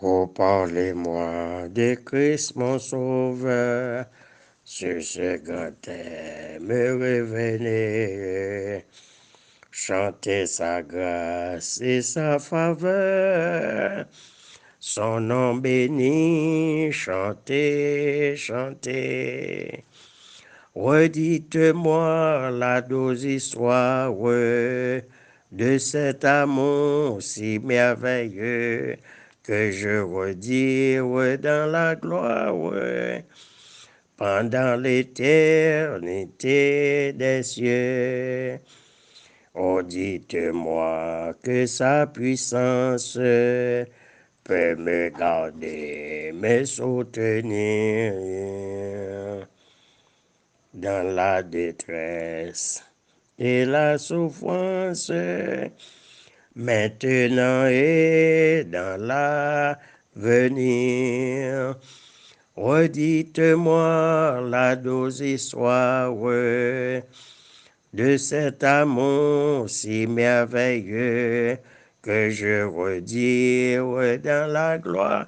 Oh, parlez-moi de Christ mon sauveur, sur ce grand thème revenez, chantez sa grâce et sa faveur, son nom béni, chantez, chantez. Redites-moi la douce histoire de cet amour si merveilleux que je redire dans la gloire pendant l'éternité des cieux. Oh, dites-moi que sa puissance peut me garder, me soutenir dans la détresse et la souffrance, maintenant et dans l'avenir. Redites-moi la douce histoire de cet amour si merveilleux que je redire dans la gloire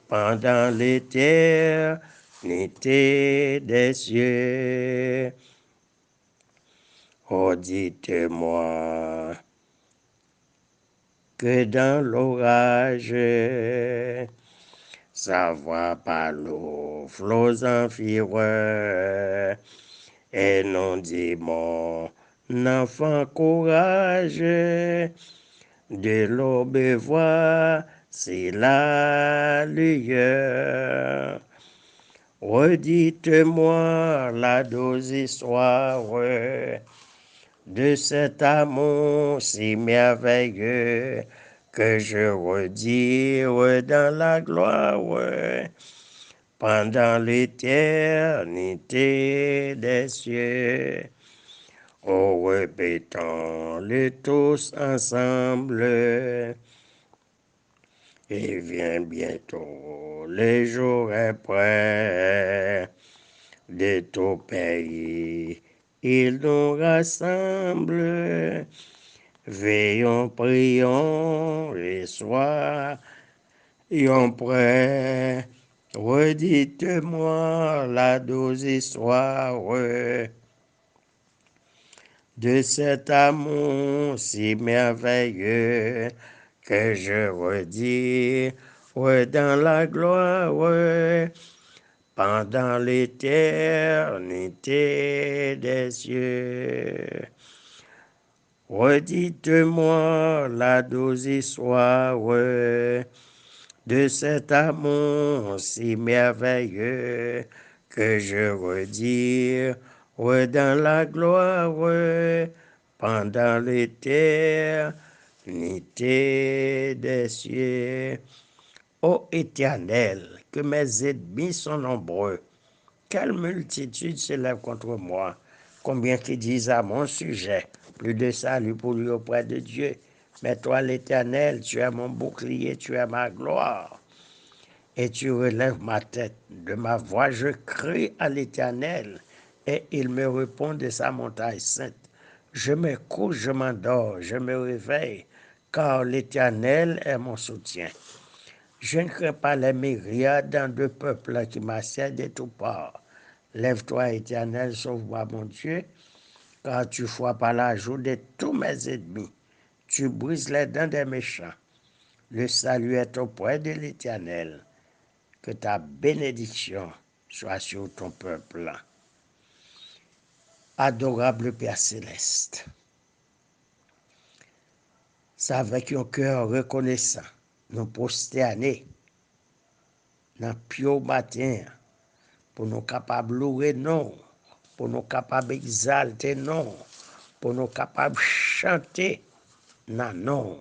pendant l'éternité des cieux. Oh, dites-moi que dans l'orage, sa voix par l'eau, flots en fureur, et non dit mon enfant courage, de l'aube voix, c'est la lueur. Redites-moi la douce histoire de cet amour si merveilleux que je redire dans la gloire pendant l'éternité des cieux. Oh, répétons-le tous ensemble, et vient bientôt les jours après de tout pays. Il nous rassemble. Veillons, prions, et soyons prêts. Redites-moi la douce histoire de cet amour si merveilleux que je redis dans la gloire pendant l'éternité des cieux. Redites-moi la douce histoire de cet amour si merveilleux que je redire dans la gloire pendant l'éternité des cieux. Ô Éternel, que mes ennemis sont nombreux, quelle multitude s'élève contre moi, combien qui disent à mon sujet, plus de salut pour lui auprès de Dieu. Mais toi, l'Éternel, tu es mon bouclier, tu es ma gloire. Et tu relèves ma tête. De ma voix, je crie à l'Éternel, et il me répond de sa montagne sainte. Je me couche, je m'endors, je me réveille, car l'Éternel est mon soutien. Je ne crains pas les myriades de peuples qui m'assiedent de tous parts. Lève-toi, Éternel, sauve-moi, mon Dieu, car tu frappes à la joue de tous mes ennemis. Tu brises les dents des méchants. Le salut est auprès de l'Éternel. Que ta bénédiction soit sur ton peuple. Adorable Père céleste, c'est avec un cœur reconnaissant, nous prosterner dans pio matin, pour nous capables de louer non, pour nous capables d'exalter non, pour nous capables de chanter non,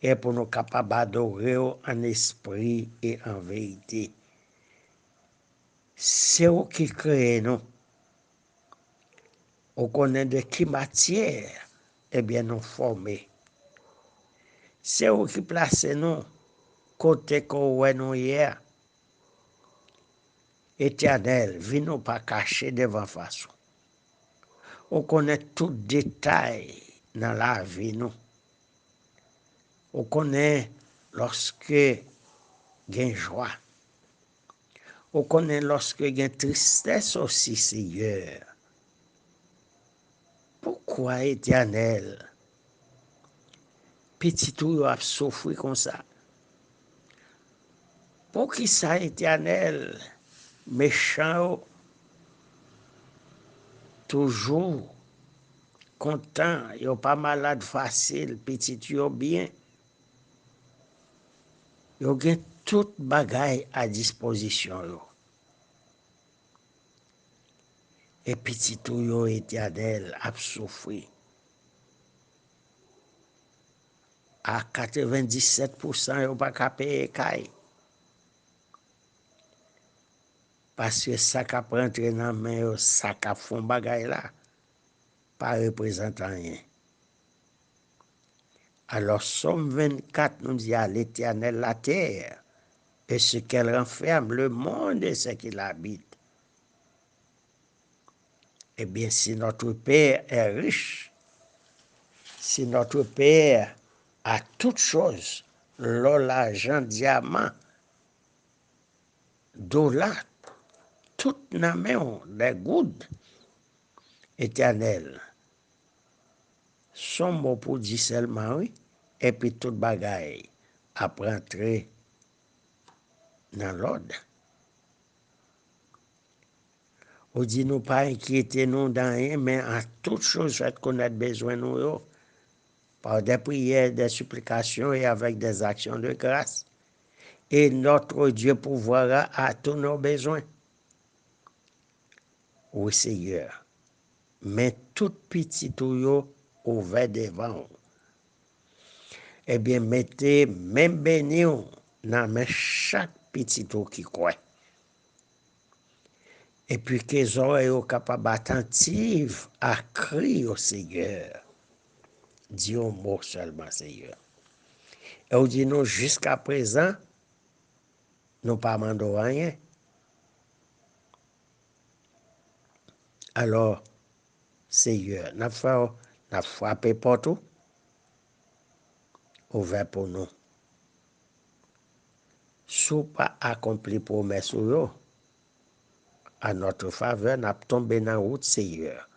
et pour nous capables d'adorer en esprit et en vérité. C'est vous qui créez nous. On connaît de qui matière, eh bien nous former. C'est vous qui placez nous, côté qu'on nous hier. Éternel, viens nous pas cacher devant façon. On connaît tout détail dans la vie nous. On connaît lorsque gen joie. Ou connaît lorsque gen tristesse aussi, Seigneur. Pourquoi, Éternel, petit tout a souffert comme ça? Pour qui ça, Éternel, méchant, toujours content, yo pas malade facile, petit yo bien, yo gen tout bagay à disposition yo. Et petit tout yo Éternel a souffert. À 97% yo pas ka payer kay. Parce que ça ka prendre dans main yo, ça ka font bagay là, pas représente rien. Alors, Somme 24 nous dit à l'Éternel la terre et ce qu'elle renferme, le monde et ce qu'il habite. Eh bien, si notre Père est riche, si notre Père a toutes choses, l'or, l'argent, diamant, dollar, tout nan men les goudes, Éternel, son mot pour dire seulement oui, et puis tout bagaille à rentrer dans l'ordre. On dit nous pas inquiéter nous dans rien, mais en toute chose faites connaître besoin nous par des prières, des supplications et avec des actions de grâce. Et notre Dieu pourvoira à tous nos besoins. Oui, Seigneur. Mais tout petit tuyau ouvert devant. Eh bien, mettez même béni dans chaque petit tuyau qui croit. Et puis que les oreilles soient capables attentives à crier au Seigneur. Dis un mot seulement, Seigneur. Et on dit nous, jusqu'à présent, nous pas demandé rien. Alors, Seigneur, nous avons frappé partout, ouvert pour nous. Si nous pas accompli promesse à notre faveur, nous tombé dans la route, Seigneur.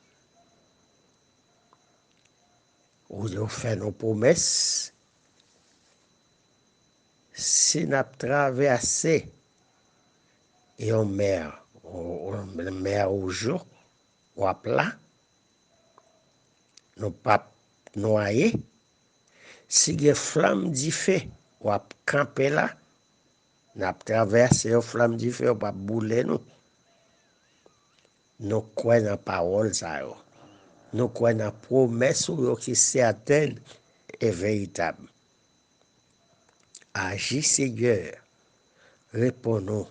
Nous fait nos promesses. Si nous traversé et on mer au jour, ou à plat, nous pas noyé. Si il y a flamme du feu, ou à camper là, nous traversé la flamme du feu, ou pas bouler nous. Nous croyons dans la parole, ça. Nous croyons dans la promesse qui est certaine et véritable. Agis, Seigneur, réponds-nous.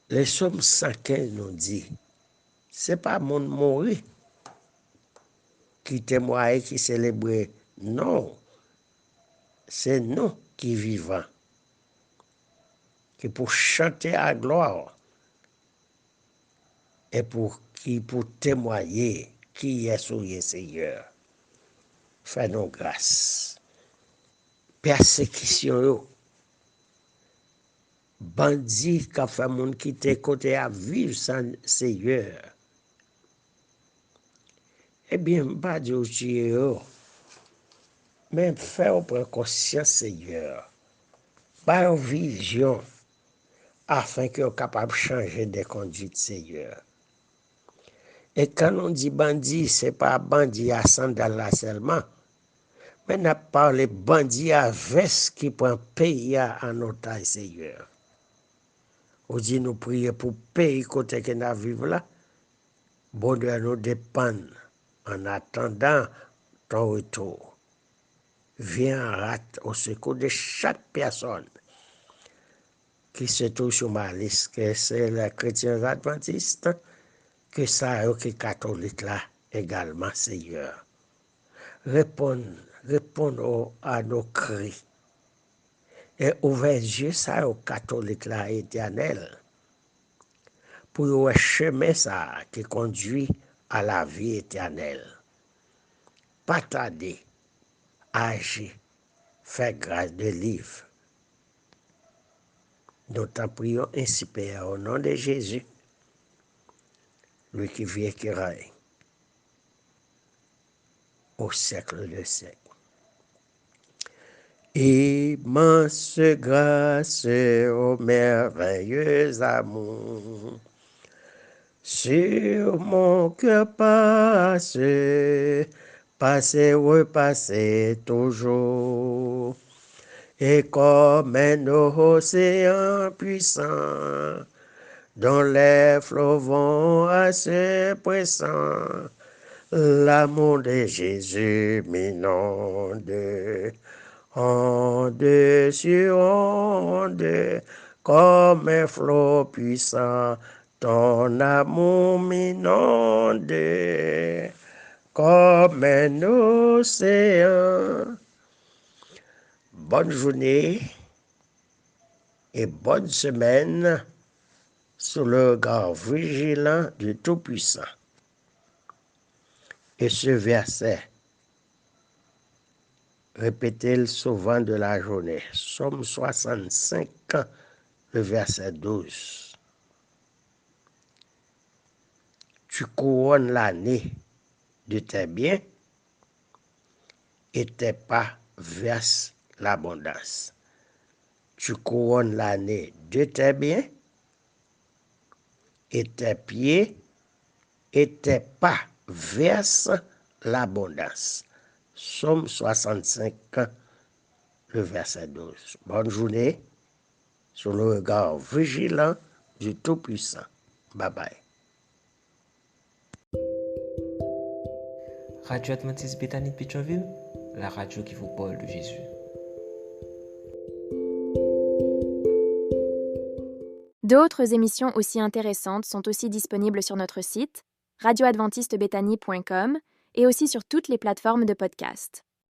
Les Psaumes 115 nous dit, ce n'est pas mon mourir qui témoigne, qui célèbre. Non, c'est nous qui vivons, qui pour chanter à gloire et pour témoigner qui est sur le Seigneur. Fais-nous grâce. Persécution, bandit qui a fait mon quitter côté à vivre sans Seigneur. Eh bien, pas de tuer, mais faire prendre conscience, Seigneur. Pas une vision afin que soient capable de changer des conduites, Seigneur. Et quand on dit bandit, ce n'est pas bandit à sandales seulement, mais on parle bandit à veste qui prend pays en otage, Seigneur. On dit nous prier pour pays côté que nous vivons là. Bon Dieu nous dépend en attendant ton retour. Viens au secours de chaque personne qui se trouve sur ma liste, que c'est les chrétiens adventistes, que ça est les catholiques là également, Seigneur. Réponds à nos cris. Et ouvert Dieu ça aux catholiques là éternel. Pour un chemin ça qui conduit à la vie éternelle. Pas tarder, agir Fais grâce de livres. Nous t'en prions ainsi, Père, au nom de Jésus, lui qui vit et qui règne au siècle des siècles. Immense grâce au merveilleux amour, sur mon cœur passe, repasser toujours. Et comme un océan puissant, dont les flots vont à se pressant, l'amour de Jésus m'inonde, onde sur onde, comme un flot puissant, ton amour m'inonde, comme un océan. Bonne journée et bonne semaine sous le regard vigilant du Tout-Puissant. Et ce verset, répétez-le souvent de la journée. Somme 65, le verset 12. Tu couronnes l'année de tes biens et tes pas versent l'abondance. Tu couronnes l'année de tes biens et tes pieds et tes pas versent l'abondance. Somme 65, le verset 12. Bonne journée sous le regard vigilant du Tout-Puissant. Bye bye. Radio Adventiste Bethany de Pétionville, la radio qui vous parle de Jésus. D'autres émissions aussi intéressantes sont aussi disponibles sur notre site radioadventistebethany.com et aussi sur toutes les plateformes de podcast.